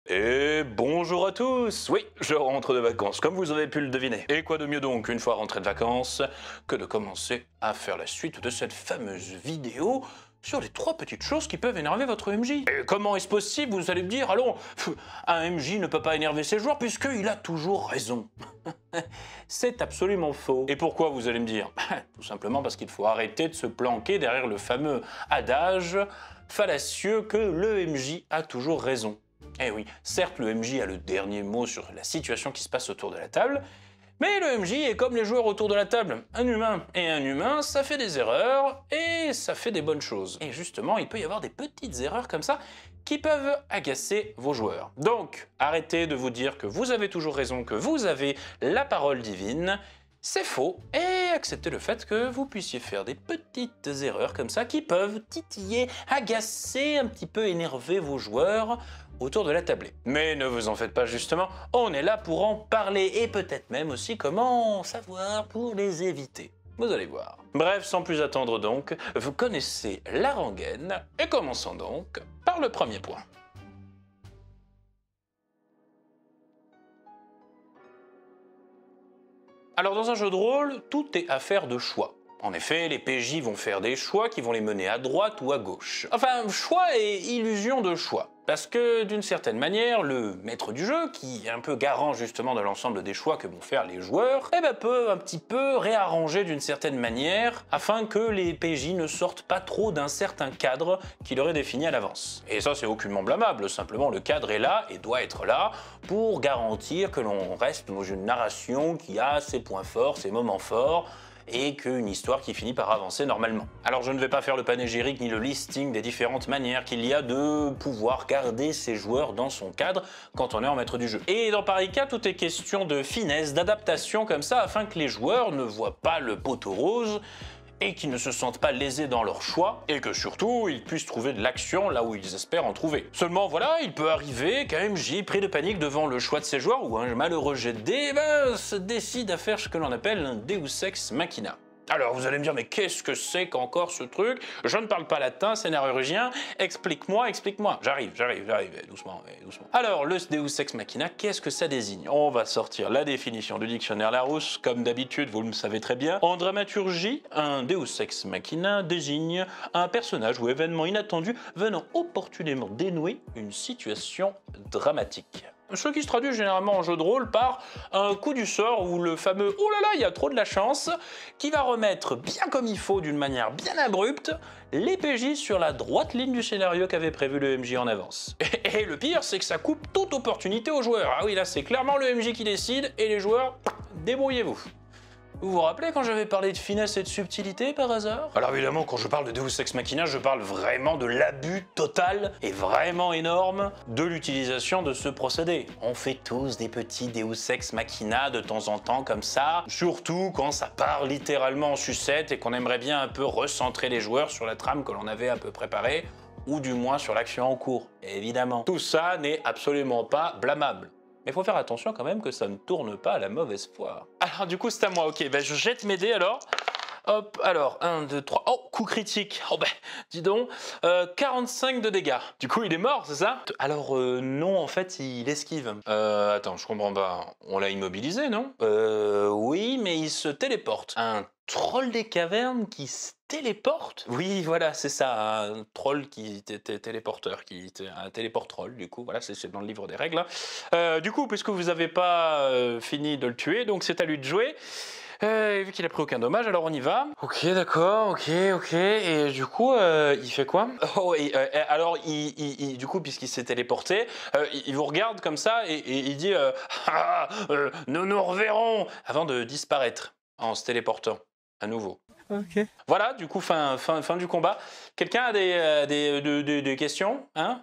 Et bonjour à tous. Oui, je rentre de vacances, comme vous avez pu le deviner. Et quoi de mieux donc, une fois rentré de vacances, que de commencer à faire la suite de cette fameuse vidéo sur les 3 petites choses qui peuvent énerver votre MJ. Et comment est-ce possible, vous allez me dire, allons, un MJ ne peut pas énerver ses joueurs puisqu'il a toujours raison. C'est absolument faux. Et pourquoi, vous allez me dire? Tout simplement parce qu'il faut arrêter de se planquer derrière le fameux adage fallacieux que le MJ a toujours raison. Eh oui, certes, le MJ a le dernier mot sur la situation qui se passe autour de la table, mais le MJ est comme les joueurs autour de la table, un humain. Et un humain, ça fait des erreurs, et ça fait des bonnes choses. Et justement, il peut y avoir des petites erreurs comme ça qui peuvent agacer vos joueurs. Donc, arrêtez de vous dire que vous avez toujours raison, que vous avez la parole divine. C'est faux, et acceptez le fait que vous puissiez faire des petites erreurs comme ça qui peuvent titiller, agacer, un petit peu énerver vos joueurs autour de la tablée. Mais ne vous en faites pas justement, on est là pour en parler et peut-être même aussi comment savoir pour les éviter. Vous allez voir. Bref, sans plus attendre donc, vous connaissez la rengaine et commençons donc par le premier point. Alors dans un jeu de rôle, tout est affaire de choix. En effet, les PJ vont faire des choix qui vont les mener à droite ou à gauche. Enfin, choix et illusion de choix. Parce que d'une certaine manière, le maître du jeu, qui est un peu garant justement de l'ensemble des choix que vont faire les joueurs, peut un petit peu réarranger d'une certaine manière afin que les PJ ne sortent pas trop d'un certain cadre qu'il aurait défini à l'avance. Et ça, c'est aucunement blâmable, simplement le cadre est là et doit être là pour garantir que l'on reste dans une narration qui a ses points forts, ses moments forts, et qu'une histoire qui finit par avancer normalement. Alors je ne vais pas faire le panégyrique ni le listing des différentes manières qu'il y a de pouvoir garder ses joueurs dans son cadre quand on est en maître du jeu. Et dans pareil cas, tout est question de finesse, d'adaptation comme ça, afin que les joueurs ne voient pas le poteau rose et qu'ils ne se sentent pas lésés dans leur choix, et que surtout, ils puissent trouver de l'action là où ils espèrent en trouver. Seulement voilà, il peut arriver qu'un MJ, pris de panique devant le choix de ses joueurs, ou un malheureux jet de dés, se décide à faire ce que l'on appelle un Deus Ex Machina. Alors vous allez me dire, mais qu'est-ce que c'est qu'encore ce truc? Je ne parle pas latin, scénarurgien, explique-moi, explique-moi. J'arrive, doucement, doucement. Alors, le Deus Ex Machina, qu'est-ce que ça désigne? On va sortir la définition du dictionnaire Larousse, comme d'habitude, vous le savez très bien. En dramaturgie, un Deus Ex Machina désigne un personnage ou événement inattendu venant opportunément dénouer une situation dramatique. Ce qui se traduit généralement en jeu de rôle par un coup du sort ou le fameux « oh là là, il y a trop de la chance » qui va remettre bien comme il faut, d'une manière bien abrupte, les PJ sur la droite ligne du scénario qu'avait prévu le MJ en avance. Et le pire, c'est que ça coupe toute opportunité aux joueurs. Ah oui, là c'est clairement le MJ qui décide et les joueurs, débrouillez-vous. Vous vous rappelez quand j'avais parlé de finesse et de subtilité par hasard? Alors évidemment, quand je parle de Deus Ex Machina, je parle vraiment de l'abus total et vraiment énorme de l'utilisation de ce procédé. On fait tous des petits Deus Ex Machina de temps en temps comme ça, surtout quand ça part littéralement en sucette et qu'on aimerait bien un peu recentrer les joueurs sur la trame que l'on avait un peu préparée, ou du moins sur l'action en cours, évidemment. Tout ça n'est absolument pas blâmable. Mais il faut faire attention quand même que ça ne tourne pas à la mauvaise foi. Alors du coup c'est à moi, ok, je jette mes dés alors. Hop, alors, 1, 2, 3, oh, coup critique, oh dis donc, 45 de dégâts. Du coup il est mort, c'est ça? Alors non, en fait il esquive. Attends, je comprends pas, on l'a immobilisé, non? Oui, mais il se téléporte. Un troll des cavernes qui se téléporte? Oui, voilà, c'est ça, un troll qui était téléporteur, qui était un téléport-troll, du coup, voilà, c'est dans le livre des règles. Du coup, puisque vous n'avez pas fini de le tuer, donc c'est à lui de jouer. Vu qu'il a pris aucun dommage, alors on y va. Ok, d'accord, ok. Et du coup, il fait quoi? Oh, alors, du coup, puisqu'il s'est téléporté, il vous regarde comme ça et il dit nous nous reverrons avant de disparaître en se téléportant à nouveau. Ok. Voilà, du coup, fin du combat. Quelqu'un a des questions, hein?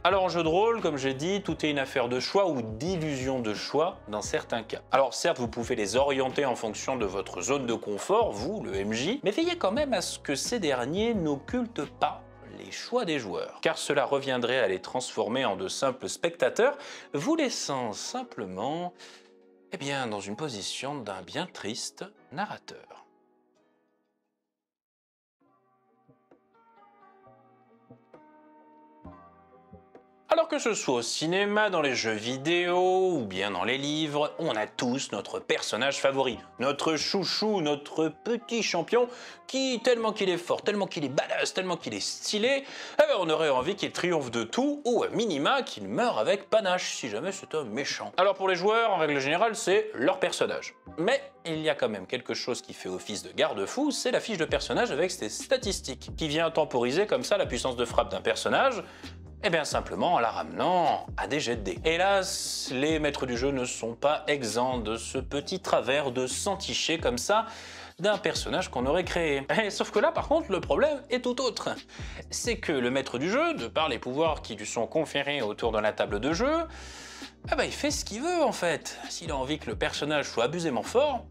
Alors en jeu de rôle, comme j'ai dit, tout est une affaire de choix ou d'illusion de choix dans certains cas. Alors certes, vous pouvez les orienter en fonction de votre zone de confort, vous, le MJ, mais veillez quand même à ce que ces derniers n'occultent pas les choix des joueurs, car cela reviendrait à les transformer en de simples spectateurs, vous laissant simplement, dans une position d'un bien triste narrateur. Alors que ce soit au cinéma, dans les jeux vidéo ou bien dans les livres, on a tous notre personnage favori, notre chouchou, notre petit champion qui, tellement qu'il est fort, tellement qu'il est badass, tellement qu'il est stylé, on aurait envie qu'il triomphe de tout ou à minima qu'il meure avec panache si jamais c'est un méchant. Alors pour les joueurs, en règle générale, c'est leur personnage. Mais il y a quand même quelque chose qui fait office de garde-fou, c'est la fiche de personnage avec ses statistiques, qui vient temporiser comme ça la puissance de frappe d'un personnage, et bien simplement en la ramenant à des jets de dés. Hélas, les maîtres du jeu ne sont pas exempts de ce petit travers de s'enticher comme ça d'un personnage qu'on aurait créé. Sauf que là, par contre, le problème est tout autre. C'est que le maître du jeu, de par les pouvoirs qui lui sont conférés autour de la table de jeu, il fait ce qu'il veut en fait. S'il a envie que le personnage soit abusément fort,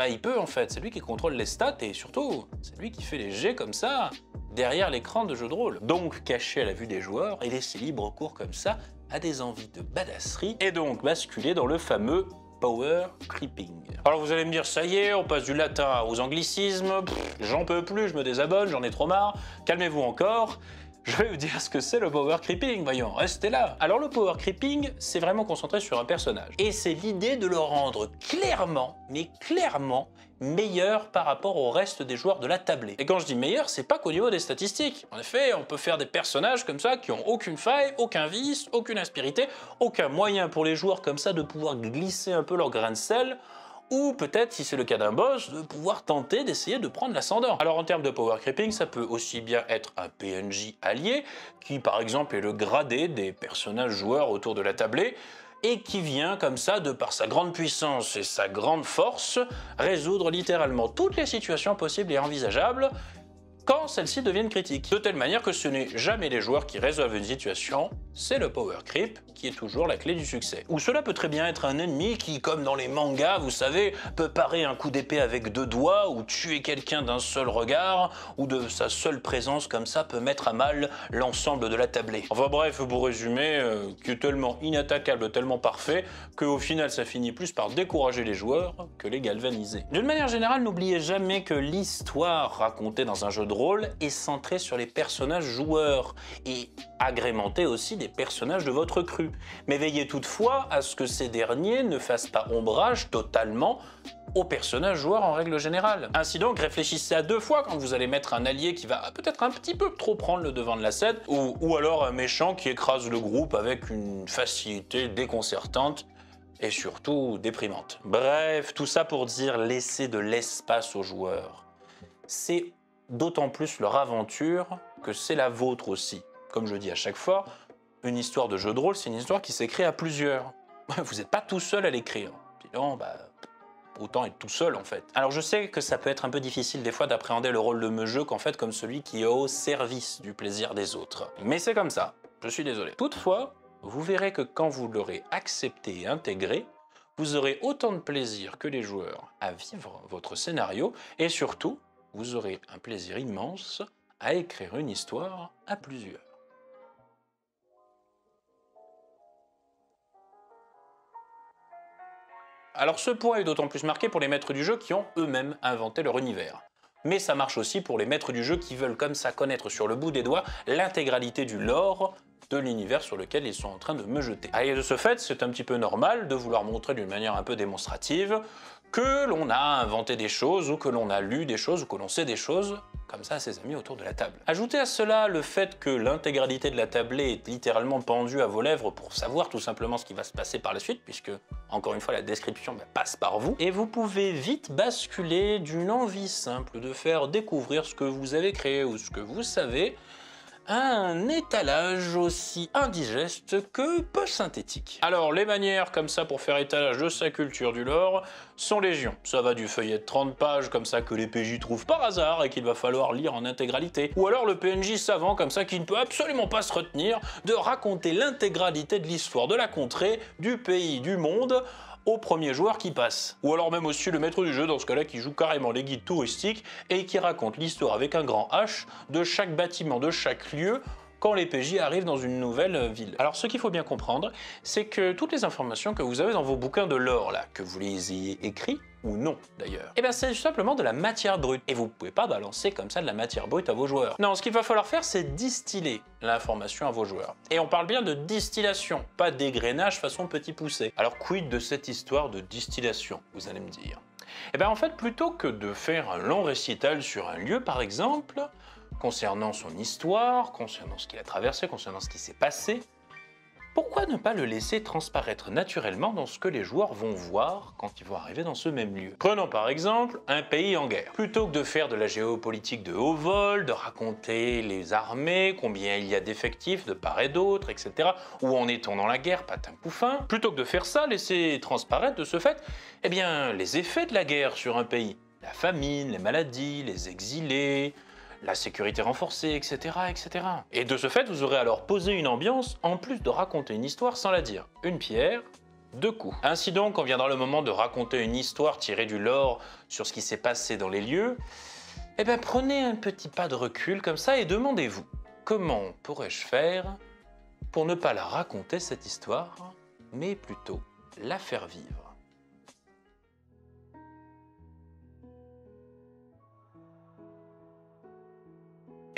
il peut en fait. C'est lui qui contrôle les stats et surtout, c'est lui qui fait les jets comme ça derrière l'écran de jeu de rôle. Donc caché à la vue des joueurs et laisser libre cours comme ça à des envies de badasserie et donc basculer dans le fameux power creeping. Alors vous allez me dire, ça y est, on passe du latin aux anglicismes, j'en peux plus, je me désabonne, j'en ai trop marre, calmez-vous encore. Je vais vous dire ce que c'est le power creeping, voyons, restez là. Alors le power creeping, c'est vraiment concentré sur un personnage. Et c'est l'idée de le rendre clairement, mais clairement, meilleur par rapport au reste des joueurs de la tablée. Et quand je dis meilleur, c'est pas qu'au niveau des statistiques. En effet, on peut faire des personnages comme ça qui ont aucune faille, aucun vice, aucune aspérité, aucun moyen pour les joueurs comme ça de pouvoir glisser un peu leur grain de sel, ou peut-être, si c'est le cas d'un boss, de pouvoir tenter d'essayer de prendre l'ascendant. Alors en termes de power creeping, ça peut aussi bien être un PNJ allié, qui par exemple est le gradé des personnages joueurs autour de la tablée, et qui vient comme ça, de par sa grande puissance et sa grande force, résoudre littéralement toutes les situations possibles et envisageables, quand celles-ci deviennent critiques. De telle manière que ce n'est jamais les joueurs qui résolvent une situation, c'est le power creep qui est toujours la clé du succès. Ou cela peut très bien être un ennemi qui, comme dans les mangas, vous savez, peut parer un coup d'épée avec 2 doigts, ou tuer quelqu'un d'un seul regard, ou de sa seule présence comme ça peut mettre à mal l'ensemble de la tablée. Enfin bref, pour résumer, qui est tellement inattaquable, tellement parfait, qu'au final ça finit plus par décourager les joueurs que les galvaniser. D'une manière générale, n'oubliez jamais que l'histoire racontée dans un jeu de rôle est centrée sur les personnages joueurs, et agrémentée aussi des personnages de votre cru. Mais veillez toutefois à ce que ces derniers ne fassent pas ombrage totalement aux personnages joueurs en règle générale. Ainsi donc, réfléchissez à 2 fois quand vous allez mettre un allié qui va peut-être un petit peu trop prendre le devant de la scène, ou alors un méchant qui écrase le groupe avec une facilité déconcertante et surtout déprimante. Bref, tout ça pour dire laissez de l'espace aux joueurs. C'est d'autant plus leur aventure que c'est la vôtre aussi. Comme je dis à chaque fois, une histoire de jeu de rôle, c'est une histoire qui s'écrit à plusieurs. Vous n'êtes pas tout seul à l'écrire. Sinon, autant être tout seul en fait. Alors je sais que ça peut être un peu difficile des fois d'appréhender le rôle de me jeu qu'en fait comme celui qui est au service du plaisir des autres. Mais c'est comme ça, je suis désolé. Toutefois, vous verrez que quand vous l'aurez accepté et intégré, vous aurez autant de plaisir que les joueurs à vivre votre scénario et surtout, vous aurez un plaisir immense à écrire une histoire à plusieurs. Alors ce point est d'autant plus marqué pour les maîtres du jeu qui ont eux-mêmes inventé leur univers. Mais ça marche aussi pour les maîtres du jeu qui veulent comme ça connaître sur le bout des doigts l'intégralité du lore de l'univers sur lequel ils sont en train de me jeter. Et de ce fait, c'est un petit peu normal de vouloir montrer d'une manière un peu démonstrative que l'on a inventé des choses, ou que l'on a lu des choses, ou que l'on sait des choses, comme ça à ses amis autour de la table. Ajoutez à cela le fait que l'intégralité de la tablée est littéralement pendue à vos lèvres pour savoir tout simplement ce qui va se passer par la suite, puisque, encore une fois, la description passe par vous, et vous pouvez vite basculer d'une envie simple de faire découvrir ce que vous avez créé ou ce que vous savez, un étalage aussi indigeste que peu synthétique. Alors les manières comme ça pour faire étalage de sa culture du lore sont légion. Ça va du feuillet de 30 pages comme ça que les PJ trouvent par hasard et qu'il va falloir lire en intégralité, ou alors le PNJ savant comme ça qui ne peut absolument pas se retenir de raconter l'intégralité de l'histoire de la contrée, du pays, du monde, au premier joueur qui passe. Ou alors même aussi le maître du jeu, dans ce cas-là, qui joue carrément les guides touristiques et qui raconte l'histoire avec un grand H de chaque bâtiment, de chaque lieu, quand les PJ arrivent dans une nouvelle ville. Alors ce qu'il faut bien comprendre, c'est que toutes les informations que vous avez dans vos bouquins de lore, là, que vous les ayez écrits, ou non d'ailleurs. Eh bien c'est simplement de la matière brute, et vous ne pouvez pas balancer comme ça de la matière brute à vos joueurs. Non, ce qu'il va falloir faire, c'est distiller l'information à vos joueurs. Et on parle bien de distillation, pas d'égrainage façon petit poussé. Alors quid de cette histoire de distillation, vous allez me dire? Eh bien en fait, plutôt que de faire un long récital sur un lieu par exemple, concernant son histoire, concernant ce qu'il a traversé, concernant ce qui s'est passé, pourquoi ne pas le laisser transparaître naturellement dans ce que les joueurs vont voir quand ils vont arriver dans ce même lieu? Prenons par exemple un pays en guerre. Plutôt que de faire de la géopolitique de haut vol, de raconter les armées, combien il y a d'effectifs de part et d'autre, etc., où en est-on dans la guerre, patin couffin, plutôt que de faire ça, laisser transparaître de ce fait, eh bien, les effets de la guerre sur un pays. La famine, les maladies, les exilés, la sécurité renforcée, etc., etc. Et de ce fait, vous aurez alors posé une ambiance, en plus de raconter une histoire sans la dire. Une pierre, deux coups. Ainsi donc, quand viendra le moment de raconter une histoire tirée du lore sur ce qui s'est passé dans les lieux, eh bien prenez un petit pas de recul comme ça et demandez-vous, comment pourrais-je faire pour ne pas la raconter cette histoire, mais plutôt la faire vivre?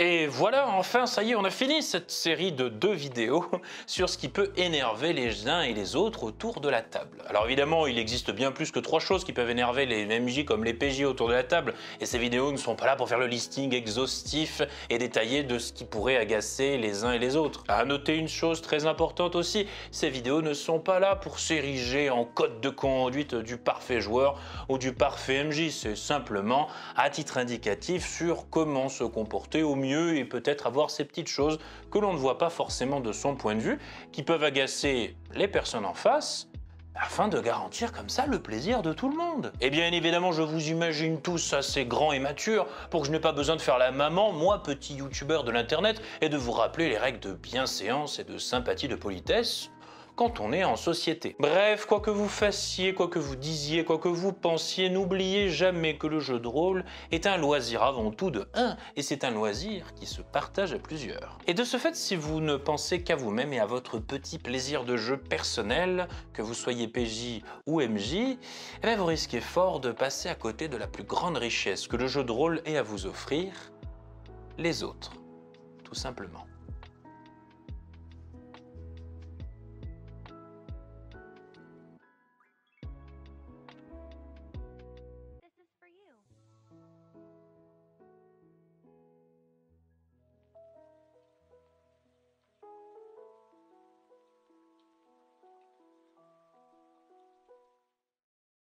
Et voilà, enfin, ça y est, on a fini cette série de 2 vidéos sur ce qui peut énerver les uns et les autres autour de la table. Alors évidemment, il existe bien plus que 3 choses qui peuvent énerver les MJ comme les PJ autour de la table, et ces vidéos ne sont pas là pour faire le listing exhaustif et détaillé de ce qui pourrait agacer les uns et les autres. À noter une chose très importante aussi, ces vidéos ne sont pas là pour s'ériger en code de conduite du parfait joueur ou du parfait MJ, c'est simplement à titre indicatif sur comment se comporter au mieux et peut-être avoir ces petites choses que l'on ne voit pas forcément de son point de vue, qui peuvent agacer les personnes en face, afin de garantir comme ça le plaisir de tout le monde. Et bien évidemment, je vous imagine tous assez grands et matures pour que je n'ai pas besoin de faire la maman, moi petit youtubeur de l'internet, et de vous rappeler les règles de bienséance et de sympathie, de politesse, quand on est en société. Bref, quoi que vous fassiez, quoi que vous disiez, quoi que vous pensiez, n'oubliez jamais que le jeu de rôle est un loisir avant tout de un, et c'est un loisir qui se partage à plusieurs. Et de ce fait, si vous ne pensez qu'à vous-même et à votre petit plaisir de jeu personnel, que vous soyez PJ ou MJ, eh bien vous risquez fort de passer à côté de la plus grande richesse que le jeu de rôle ait à vous offrir, les autres, tout simplement.